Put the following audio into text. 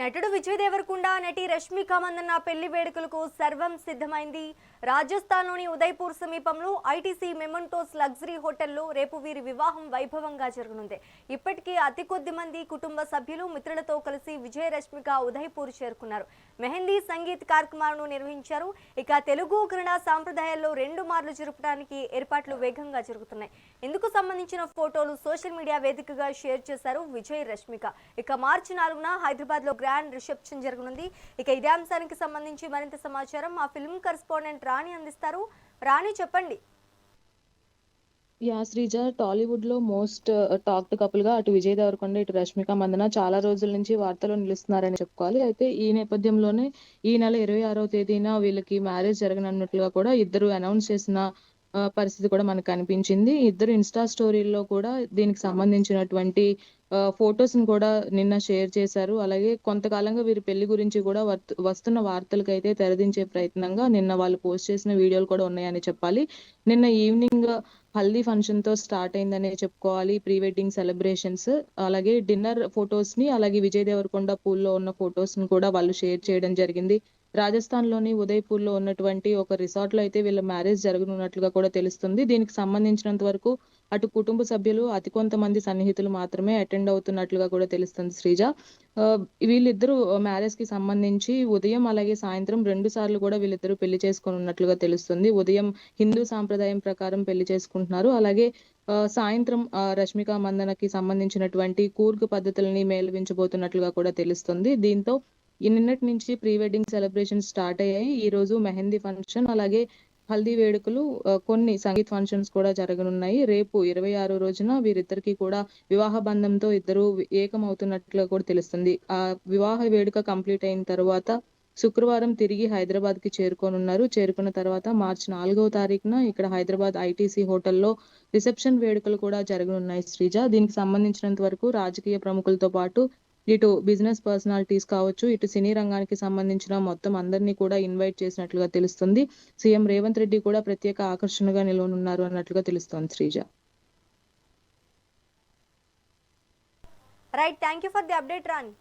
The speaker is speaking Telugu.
నటుడు విజయ్ దేవరకొండ నటి రష్మిక మందన్న పెళ్లి వేడుకలకు సర్వం సిద్ధమైంది. రాజస్థాన్లోని ఉదయపూర్ సమీపంలో ఐటీసీ మెమెంటోస్ లగ్జరీ హోటల్లో రేపు వీరి వివాహం వైభవంగా జరగనుంది. ఇప్పటికే అతి కొద్ది మంది కుటుంబ సభ్యులు మిత్రులతో కలిసి విజయ్ రష్మిక ఉదయపూర్ చేరుకున్నారు. మెహందీ సంగీత్ కార్యక్రమాలను నిర్వహించారు. ఇక తెలుగు కన్నడ సాంప్రదాయాల్లో 2 మార్లు జరపడానికి ఏర్పాట్లు వేగంగా జరుగుతున్నాయి. ఇందుకు సంబంధించిన ఫోటోలు సోషల్ మీడియా వేదికగా షేర్ చేశారు విజయ్ రష్మిక. ఇక మార్చి 4న హైదరాబాద్ లో గ్రాండ్ రిసెప్షన్ జరగనుంది. ఇక ఇదే అంశానికి సంబంధించి మరింత సమాచారం మా ఫిల్మ్ కరెస్పాండెంట్ రాణి అందిస్తారు. రాణి, చెప్పండి. శ్రీజ, టాలీవుడ్ లో మోస్ట్ టాక్డ్ కపుల్ గా అటు విజయ్ దేవరకొండ ఇటు రష్మిక మందన చాలా రోజుల నుంచి వార్తల్లో నిలుస్తున్నారని చెప్పుకోవాలి. అయితే ఈ నేపథ్యంలోనే ఈ నెల 26వ తేదీన వీళ్ళకి మ్యారేజ్ జరగనున్నట్లుగా కూడా ఇద్దరు అనౌన్స్ చేసిన పరిస్థితి కూడా మనకు కనిపించింది. ఇద్దరు ఇన్స్టా స్టోరీల్లో కూడా దీనికి సంబంధించినటువంటి ఫొటోస్ ని కూడా నిన్న షేర్ చేశారు. అలాగే కొంతకాలంగా వీరి పెళ్లి గురించి కూడా వస్తున్న వార్తలకైతే తెరదించే ప్రయత్నంగా నిన్న వాళ్ళు పోస్ట్ చేసిన వీడియోలు కూడా ఉన్నాయని చెప్పాలి. నిన్న ఈవినింగ్ హల్దీ ఫంక్షన్ తో స్టార్ట్ అయిందనే చెప్పుకోవాలి. ప్రీ వెడ్డింగ్ సెలబ్రేషన్స్, అలాగే డిన్నర్ ఫొటోస్ ని, అలాగే విజయ్ దేవరకొండ పూల్లో ఉన్న ఫొటోస్ ని కూడా వాళ్ళు షేర్ చేయడం జరిగింది. రాజస్థాన్ లోని ఉదయపూర్ లో ఉన్నటువంటి ఒక రిసార్ట్ లో అయితే వీళ్ళ మ్యారేజ్ జరగనున్నట్లుగా కూడా తెలుస్తుంది. దీనికి సంబంధించినంత వరకు అటు కుటుంబ సభ్యులు అతి కొంతమంది సన్నిహితులు మాత్రమే అటెండ్ అవుతున్నట్లుగా కూడా తెలుస్తుంది. శ్రీజ, వీళ్ళిద్దరూ మ్యారేజ్ కి సంబంధించి ఉదయం అలాగే సాయంత్రం 2 సార్లు కూడా వీళ్ళిద్దరూ పెళ్లి చేసుకుని ఉన్నట్లుగా తెలుస్తుంది. ఉదయం హిందూ సాంప్రదాయం ప్రకారం పెళ్లి చేసుకుంటున్నారు. అలాగే సాయంత్రం రష్మిక మందనకి సంబంధించినటువంటి కూర్గ్ పద్ధతుల్ని మేళవించబోతున్నట్లుగా కూడా తెలుస్తుంది. దీంతో నిన్నటి నుంచి ప్రీ వెడ్డింగ్ సెలబ్రేషన్ స్టార్ట్ అయ్యాయి. ఈ రోజు మెహందీ ఫంక్షన్, అలాగే హల్దీ వేడుకలు, కొన్ని సంగీత్ ఫంక్షన్స్ కూడా జరగనున్నాయి. రేపు 26 రోజున వీరిద్దరికి కూడా వివాహ బంధంతో ఇద్దరు ఏకమవుతున్నట్లుగా కూడా తెలుస్తుంది. ఆ వివాహ వేడుక కంప్లీట్ అయిన తర్వాత శుక్రవారం తిరిగి హైదరాబాద్ కి చేరుకోనున్నారు. చేరుకున్న తర్వాత మార్చి 4వ తారీఖున ఇక్కడ హైదరాబాద్ ఐటీసీ హోటల్లో రిసెప్షన్ వేడుకలు కూడా జరగనున్నాయి. శ్రీజ, దీనికి సంబంధించినంత వరకు రాజకీయ ప్రముఖులతో పాటు ఇటు బిజినెస్ పర్సనాలిటీస్ కావచ్చు, ఇటు సినీ రంగానికి సంబంధించిన మొత్తం అందరినీ కూడా ఇన్వైట్ చేసినట్లుగా తెలుస్తుంది. సీఎం రేవంత్ రెడ్డి కూడా ప్రత్యేక ఆకర్షణగా నిలవనున్నారు అన్నట్లుగా తెలుస్తోంది. Sreeja. Right, thank you for the update Rani.